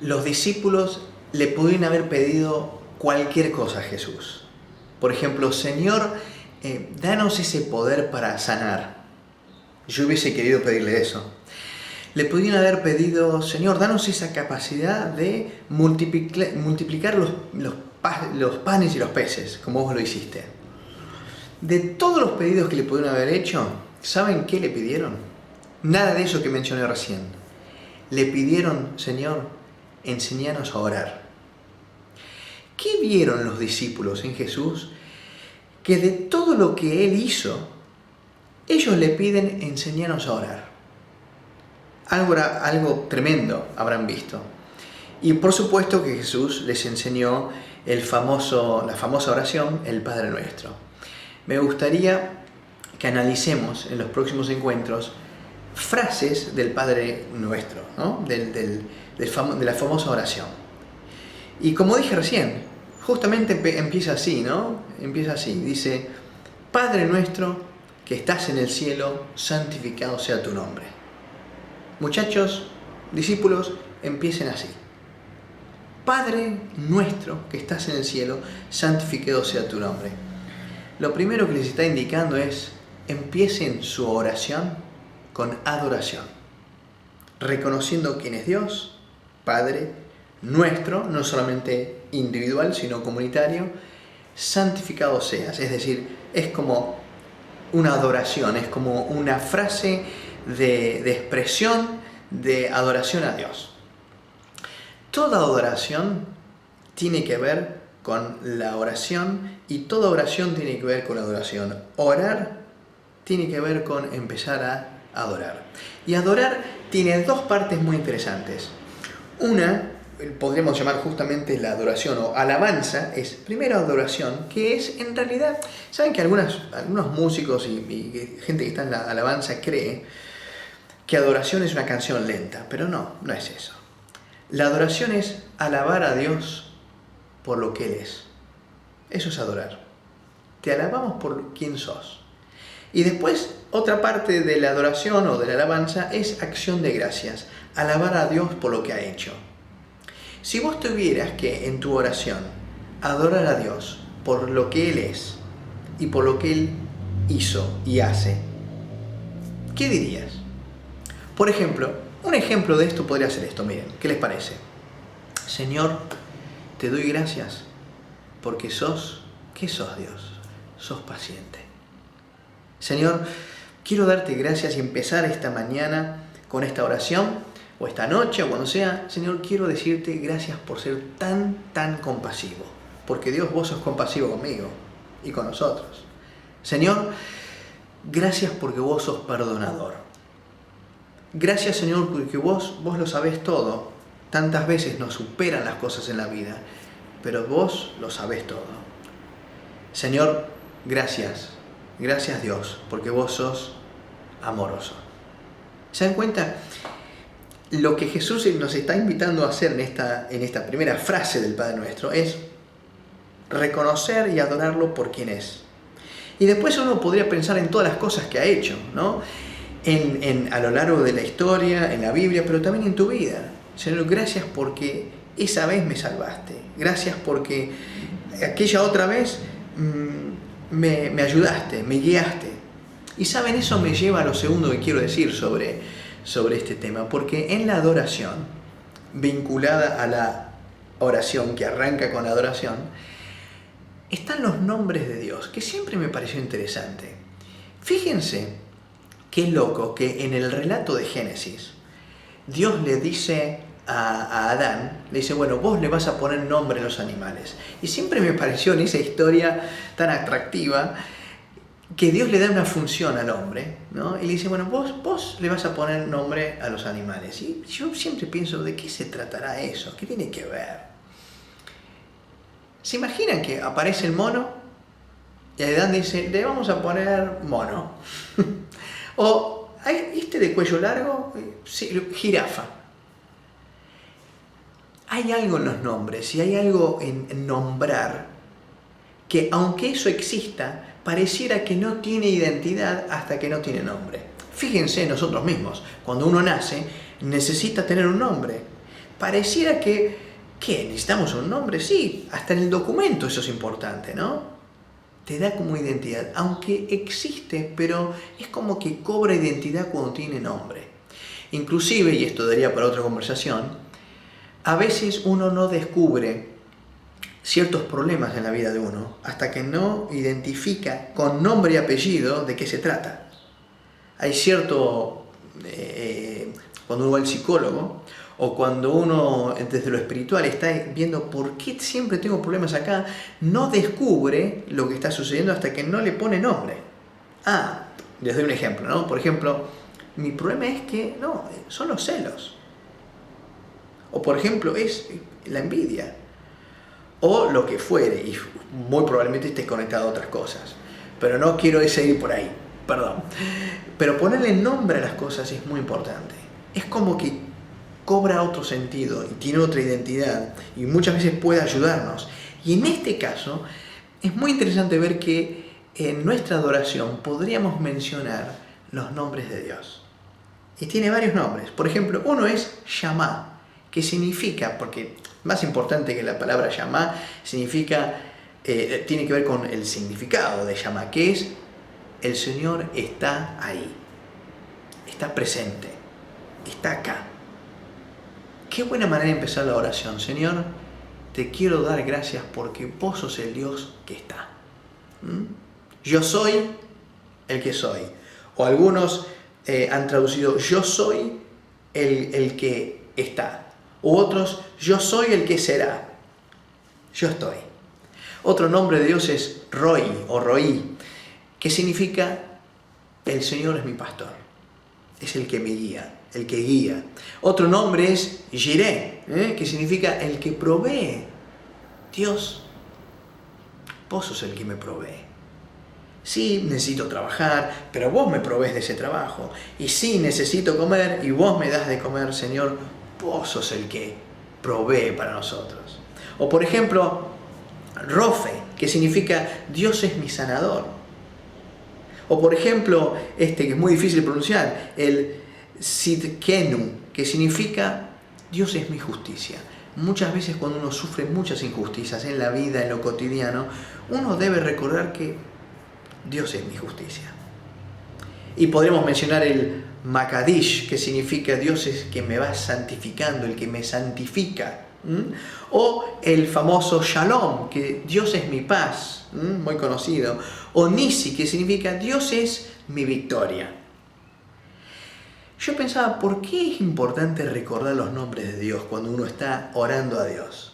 Los discípulos le pudieron haber pedido cualquier cosa a Jesús. Por ejemplo, Señor, danos ese poder para sanar. Yo hubiese querido pedirle eso. Le pudieron haber pedido, Señor, danos esa capacidad de multiplicar los panes y los peces, como vos lo hiciste. De todos los pedidos que le pudieron haber hecho, ¿saben qué le pidieron? Nada de eso que mencioné recién. Le pidieron, Señor, enséñanos a orar. ¿Qué vieron los discípulos en Jesús? Que de todo lo que Él hizo, ellos le piden enséñanos a orar. Algo tremendo habrán visto. Y por supuesto que Jesús les enseñó la famosa oración, el Padre Nuestro. Me gustaría que analicemos en los próximos encuentros frases del Padre Nuestro, ¿no? de la famosa oración. Y como dije recién, justamente empieza así, ¿no? Empieza así, dice, Padre Nuestro que estás en el cielo, santificado sea tu nombre. Muchachos, discípulos, empiecen así. Padre Nuestro que estás en el cielo, santificado sea tu nombre. Lo primero que les está indicando es, empiecen su oración con adoración, reconociendo quién es Dios, Padre Nuestro, no solamente individual, sino comunitario, santificado seas, es decir, es como una adoración, es como una frase de expresión de adoración a Dios. Toda adoración tiene que ver con la oración y toda oración tiene que ver con la adoración. Orar tiene que ver con empezar a adorar. Y adorar tiene dos partes muy interesantes. Una, podríamos llamar justamente la adoración o alabanza, es primero adoración, que es en realidad, saben que algunos músicos y gente que está en la alabanza cree que adoración es una canción lenta, pero no es eso. La adoración es alabar a Dios por lo que Él es. Eso es adorar. Te alabamos por quién sos. Y después, otra parte de la adoración o de la alabanza es acción de gracias. Alabar a Dios por lo que ha hecho. Si vos tuvieras que en tu oración adorar a Dios por lo que Él es y por lo que Él hizo y hace, ¿qué dirías? Por ejemplo, un ejemplo de esto podría ser esto, miren, ¿qué les parece? Señor, te doy gracias porque ¿qué sos Dios? Sos paciente. Señor, quiero darte gracias y empezar esta mañana con esta oración, o esta noche, o cuando sea. Señor, quiero decirte gracias por ser tan compasivo, porque Dios, vos sos compasivo conmigo y con nosotros. Señor, gracias porque vos sos perdonador. Gracias, Señor, porque vos lo sabés todo. Tantas veces nos superan las cosas en la vida, pero vos lo sabés todo. Señor, gracias. Gracias, Dios, porque vos sos amoroso. ¿Se dan cuenta? Lo que Jesús nos está invitando a hacer en esta primera frase del Padre Nuestro es reconocer y adorarlo por quien es. Y después uno podría pensar en todas las cosas que ha hecho, ¿no? A lo largo de la historia, en la Biblia, pero también en tu vida. Señor, gracias porque esa vez me salvaste. Gracias porque aquella otra vez me ayudaste, me guiaste. Y saben, eso me lleva a lo segundo que quiero decir sobre este tema, porque en la adoración, vinculada a la oración que arranca con la adoración, están los nombres de Dios, que siempre me pareció interesante. Fíjense qué loco que en el relato de Génesis, Dios le dice a Adán, le dice, bueno, vos le vas a poner nombre a los animales. Y siempre me pareció en esa historia tan atractiva que Dios le da una función al hombre, ¿no? Y le dice, bueno, vos le vas a poner nombre a los animales. Y yo siempre pienso, ¿de qué se tratará eso? ¿Qué tiene que ver? ¿Se imaginan que aparece el mono? Y Adán dice, le vamos a poner mono. O, ¿este de cuello largo? Sí, jirafa. Hay algo en los nombres y hay algo en nombrar que, aunque eso exista, pareciera que no tiene identidad hasta que no tiene nombre. Fíjense nosotros mismos, cuando uno nace, necesita tener un nombre. pareciera que, ¿qué? ¿Necesitamos un nombre? Sí, hasta en el documento eso es importante, ¿no? Te da como identidad, aunque existe, pero es como que cobra identidad cuando tiene nombre. Inclusive, y esto daría para otra conversación, a veces uno no descubre ciertos problemas en la vida de uno hasta que no identifica con nombre y apellido de qué se trata. Hay cierto, cuando uno va al psicólogo o cuando uno desde lo espiritual está viendo por qué siempre tengo problemas acá, no descubre lo que está sucediendo hasta que no le pone nombre. Les doy un ejemplo, ¿no? Por ejemplo, mi problema es que no, son los celos. O por ejemplo, es la envidia. O lo que fuere, y muy probablemente esté conectado a otras cosas. Pero no quiero seguir por ahí, perdón. Pero ponerle nombre a las cosas es muy importante. Es como que cobra otro sentido y tiene otra identidad y muchas veces puede ayudarnos. Y en este caso es muy interesante ver que en nuestra adoración podríamos mencionar los nombres de Dios. Y tiene varios nombres. Por ejemplo, uno es Shammah, que significa, porque más importante que la palabra Shammah, significa, tiene que ver con el significado de Shammah, que es el Señor está ahí, está presente, está acá. Qué buena manera de empezar la oración. Señor, te quiero dar gracias porque vos sos el Dios que está. Yo soy el que soy. O algunos han traducido, yo soy el que está. U otros, yo soy el que será. Yo estoy. Otro nombre de Dios es Roi o Roí, que significa el Señor es mi pastor. Es el que me guía, el que guía. Otro nombre es Jireh, que significa el que provee. Dios, vos sos el que me provee. Sí, necesito trabajar, pero vos me provees de ese trabajo. Y sí, necesito comer y vos me das de comer, Señor, vos sos el que provee para nosotros. O por ejemplo, Rofe, que significa Dios es mi sanador. O por ejemplo, que es muy difícil de pronunciar, el Sidkenu, que significa Dios es mi justicia. Muchas veces cuando uno sufre muchas injusticias en la vida, en lo cotidiano, uno debe recordar que Dios es mi justicia. Y podríamos mencionar el Makadish, que significa Dios es que me va santificando, el que me santifica. O el famoso Shalom, que Dios es mi paz, muy conocido. O Nisi, que significa Dios es mi victoria. Yo pensaba, ¿por qué es importante recordar los nombres de Dios cuando uno está orando a Dios?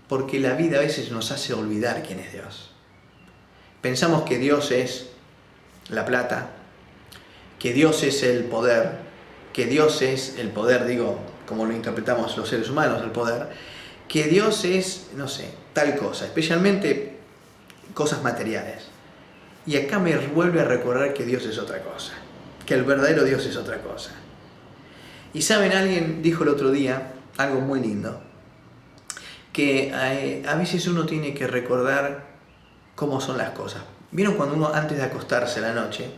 Porque la vida a veces nos hace olvidar quién es Dios. Pensamos que Dios es la plata, que Dios es el poder, digo, como lo interpretamos los seres humanos, el poder, que Dios es, no sé, tal cosa, especialmente cosas materiales. Y acá me vuelve a recordar que Dios es otra cosa, que el verdadero Dios es otra cosa. Y saben, alguien dijo el otro día algo muy lindo, que a veces uno tiene que recordar cómo son las cosas. ¿Vieron cuando uno antes de acostarse la noche,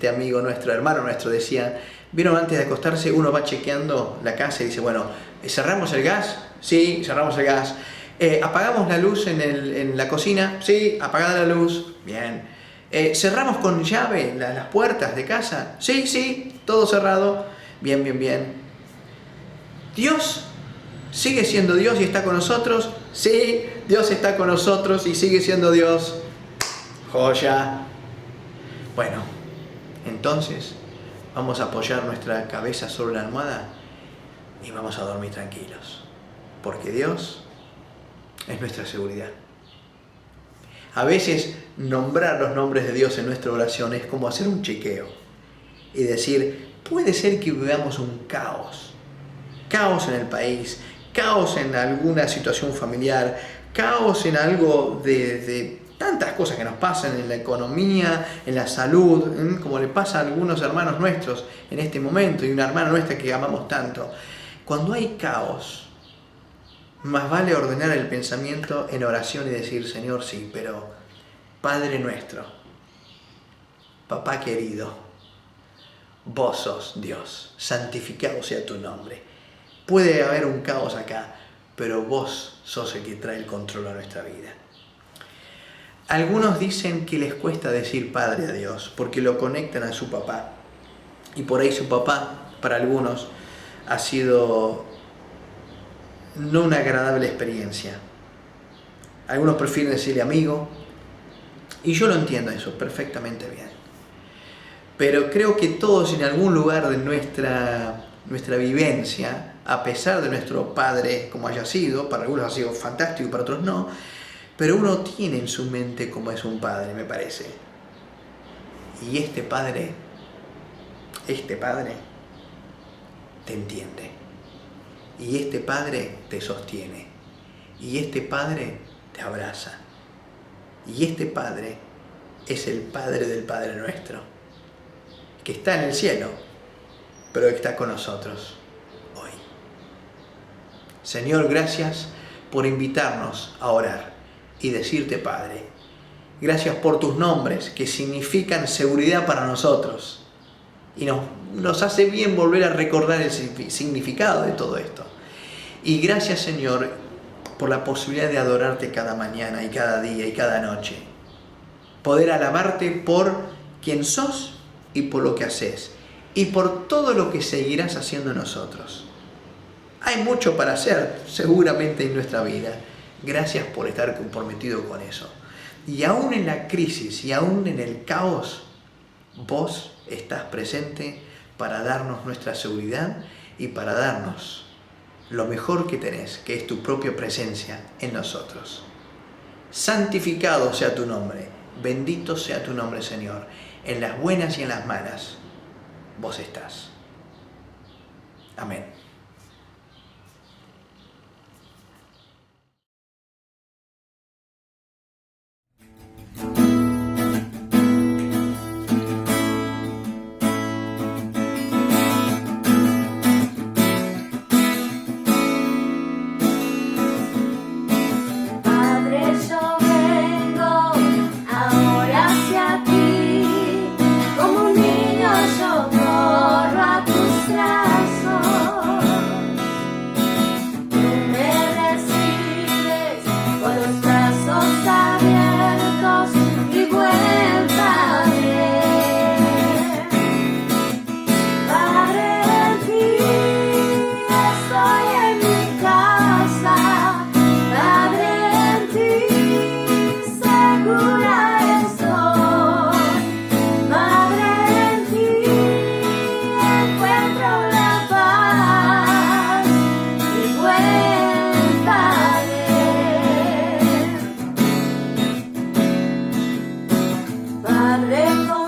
amigo nuestro, hermano nuestro decía, ¿vieron antes de acostarse uno va chequeando la casa y dice, bueno, ¿cerramos el gas? Sí, cerramos el gas. ¿Apagamos la luz en la cocina? Sí, apagada la luz. Bien. ¿Cerramos con llave las puertas de casa? Sí, sí, todo cerrado. Bien, bien, bien. ¿Dios sigue siendo Dios y está con nosotros? Sí, Dios está con nosotros y sigue siendo Dios. Joya. Bueno, entonces vamos a apoyar nuestra cabeza sobre la almohada y vamos a dormir tranquilos, porque Dios es nuestra seguridad. A veces nombrar los nombres de Dios en nuestra oración es como hacer un chequeo y decir, puede ser que vivamos un caos en el país, caos en alguna situación familiar, caos en algo de tantas cosas que nos pasan en la economía, en la salud, como le pasa a algunos hermanos nuestros en este momento y una hermana nuestra que amamos tanto. Cuando hay caos, más vale ordenar el pensamiento en oración y decir, Señor, sí, pero Padre nuestro, Papá querido, Vos sos Dios, santificado sea tu nombre. Puede haber un caos acá, pero vos sos el que trae el control a nuestra vida. Algunos dicen que les cuesta decir Padre a Dios porque lo conectan a su papá. Y por ahí su papá, para algunos, ha sido no una agradable experiencia. Algunos prefieren decirle amigo, y yo lo entiendo eso perfectamente bien. Pero creo que todos en algún lugar de nuestra vivencia, a pesar de nuestro padre como haya sido, para algunos ha sido fantástico, para otros no, pero uno tiene en su mente como es un padre, me parece. Y este padre te entiende. Y este padre te sostiene. Y este padre te abraza. Y este padre es el Padre del Padre nuestro, que está en el cielo, pero que está con nosotros hoy. Señor, gracias por invitarnos a orar y decirte Padre. Gracias por tus nombres que significan seguridad para nosotros. Y nos hace bien volver a recordar el significado de todo esto. Y gracias, Señor, por la posibilidad de adorarte cada mañana y cada día y cada noche. Poder alabarte por quien sos y por lo que haces. Y por todo lo que seguirás haciendo en nosotros. Hay mucho para hacer, seguramente, en nuestra vida. Gracias por estar comprometido con eso. Y aún en la crisis y aún en el caos, vos estás presente para darnos nuestra seguridad y para darnos lo mejor que tenés, que es tu propia presencia en nosotros. Santificado sea tu nombre, bendito sea tu nombre, Señor. En las buenas y en las malas, vos estás. Amén. Padre.